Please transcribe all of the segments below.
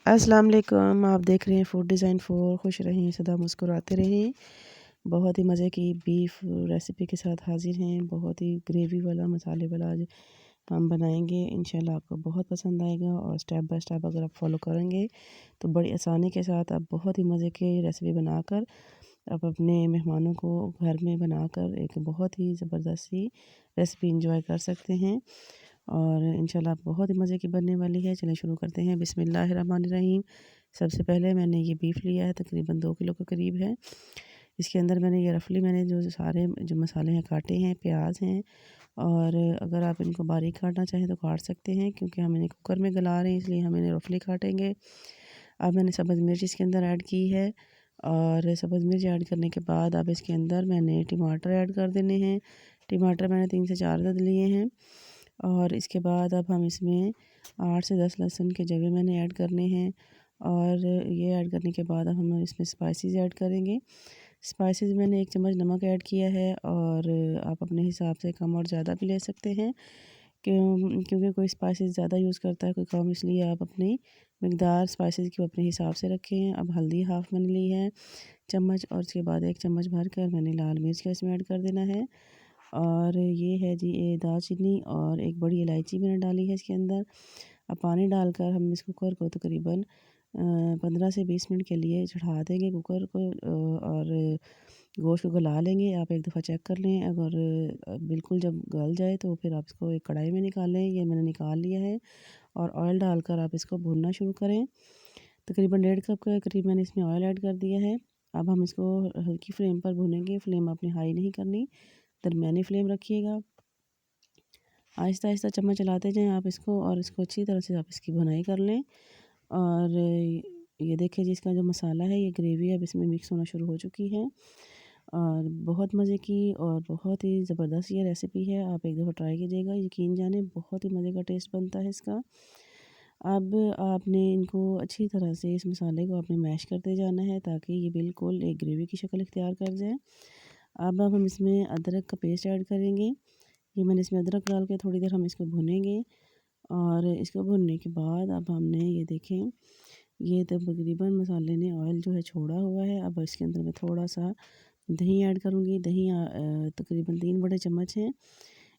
अस्सलाम वालेकुम। आप देख रहे हैं फूड डिज़ाइन 4। खुश रहें, सदा मुस्कुराते रहें। बहुत ही मज़े की बीफ रेसिपी के साथ हाज़िर हैं। बहुत ही ग्रेवी वाला, मसाले वाला आज हम बनाएंगे। इंशाल्लाह आपको बहुत पसंद आएगा और स्टेप बाय स्टेप अगर आप फॉलो करेंगे तो बड़ी आसानी के साथ आप बहुत ही मज़े की रेसिपी बनाकर आप अपने मेहमानों को घर में बनाकर एक बहुत ही ज़बरदस्त सी रेसिपी इंजॉय कर सकते हैं और इंशाल्लाह बहुत ही मज़े की बनने वाली है। चलिए शुरू करते हैं। बिस्मिल्लाहिर्रहमानिर्रहीम। सबसे पहले मैंने ये बीफ लिया है, तकरीबन 2 किलो के करीब है। इसके अंदर मैंने ये रफली मैंने जो सारे जो मसाले हैं काटे हैं, प्याज हैं और अगर आप इनको बारीक काटना चाहें तो काट सकते हैं, क्योंकि हम इन्हें कुकर में गला रहे हैं इसलिए हम इन्हें रफली काटेंगे। अब मैंने सब्ज़ मिर्च इसके अंदर ऐड की है और सब्ज़ मिर्च ऐड करने के बाद अब इसके अंदर मैंने टमाटर ऐड कर देने हैं। टमाटर मैंने 3 से 4 अदद लिए हैं और इसके बाद अब हम इसमें 8 से 10 लहसुन के जवे मैंने ऐड करने हैं और ये ऐड करने के बाद अब हम इसमें स्पाइसेस ऐड करेंगे। स्पाइसेस मैंने 1 चम्मच नमक ऐड किया है और आप अपने हिसाब से कम और ज़्यादा भी ले सकते हैं, क्योंकि कोई स्पाइसेस ज़्यादा यूज़ करता है, कोई कम, इसलिए आप अपनी मकदार स्पाइसेस की अपने हिसाब से रखें। अब हल्दी हाफ़ मैंने ली है चम्मच और उसके बाद 1 चम्मच भर कर मैंने लाल मिर्च का इसमें ऐड कर देना है और ये है जी दालचीनी और 1 बड़ी इलायची मैंने डाली है इसके अंदर। अब पानी डालकर हम इस कुकर को तकरीबन 15 से 20 मिनट के लिए चढ़ा देंगे कुकर को और गोश्त को गला लेंगे। आप एक दफ़ा चेक कर लें, अगर बिल्कुल जब गल जाए तो फिर आप इसको एक कढ़ाई में निकाल लें। ये मैंने निकाल लिया है और ऑयल डालकर आप इसको भूनना शुरू करें। तकरीबन 1.5 कप के करीब मैंने इसमें ऑयल ऐड कर दिया है। अब हम इसको हल्की फ्लेम पर भूनेंगे। फ्लेम आपने हाई नहीं करनी, दरमियानी फ्लेम रखिएगा। आहिस्ता आहिस्ता चम्मच चलाते जाएँ आप इसको और इसको अच्छी तरह से आप इसकी भुनाई कर लें। और ये देखिए जी, इसका जो मसाला है, ये ग्रेवी अब इसमें मिक्स होना शुरू हो चुकी है और बहुत मज़े की और बहुत ही ज़बरदस्त ये रेसिपी है। आप एक दफ़ा ट्राई कीजिएगा, यकीन जाने बहुत ही मज़े का टेस्ट बनता है इसका। अब आपने इनको अच्छी तरह से, इस मसाले को आपने मैश करते जाना है ताकि ये बिल्कुल एक ग्रेवी की शक्ल इख्तियार कर जाए। अब हम इसमें अदरक का पेस्ट ऐड करेंगे। ये मैंने इसमें अदरक डाल के थोड़ी देर हम इसको भुनेंगे और इसको भुनने के बाद अब हमने ये देखें, ये तकरीबन मसाले ने ऑयल जो है छोड़ा हुआ है। अब इसके अंदर मैं थोड़ा सा दही ऐड करूँगी। दही तकरीबन 3 बड़े चम्मच हैं।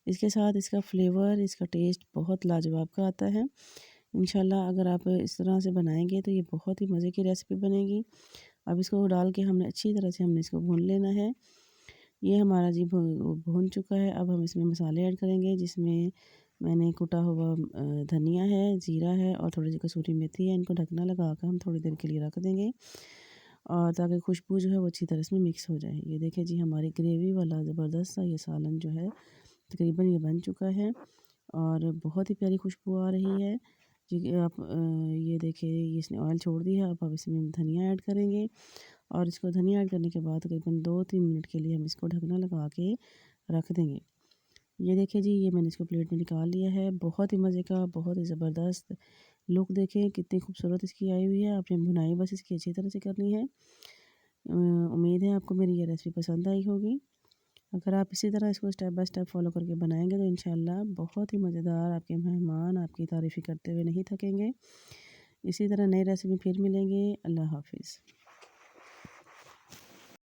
इसके साथ इसका फ्लेवर, इसका टेस्ट बहुत लाजवाब का आता है। इंशाल्लाह अगर आप इस तरह से बनाएंगे तो ये बहुत ही मज़े की रेसिपी बनेगी। अब इसको डाल के हमने अच्छी तरह से हमने इसको भून लेना है। ये हमारा जी भून चुका है। अब हम इसमें मसाले ऐड करेंगे, जिसमें मैंने कुटा हुआ धनिया है, ज़ीरा है और थोड़ी सी कसूरी मेथी है। इनको ढकना लगा कर हम थोड़ी देर के लिए रख देंगे और ताकि खुशबू जो है वो अच्छी तरह से मिक्स हो जाए। ये देखिए जी, हमारी ग्रेवी वाला ज़बरदस्त सा ये सालन जो है तकरीबन ये बन चुका है और बहुत ही प्यारी खुशबू आ रही है जी। आप ये देखिए, इसने ऑयल छोड़ दिया। अब इसमें धनिया ऐड करेंगे और इसको धनिया ऐड करने के बाद तकरीबन 2-3 मिनट के लिए हम इसको ढकना लगा के रख देंगे। ये देखिए जी, ये मैंने इसको प्लेट में निकाल लिया है। बहुत ही मज़े का, बहुत ही ज़बरदस्त लुक देखें कितनी खूबसूरत इसकी आई हुई है। आपने भुनाई बस इसकी अच्छी तरह से करनी है। उम्मीद है आपको मेरी ये रेसिपी पसंद आई होगी। अगर आप इसी तरह इसको स्टेप बाय स्टेप फॉलो करके बनाएंगे तो इंशाल्लाह बहुत ही मज़ेदार आपके मेहमान आपकी तारीफ़ी करते हुए नहीं थकेंगे। इसी तरह नई रेसिपी फिर मिलेंगे। अल्लाह हाफ़िज़।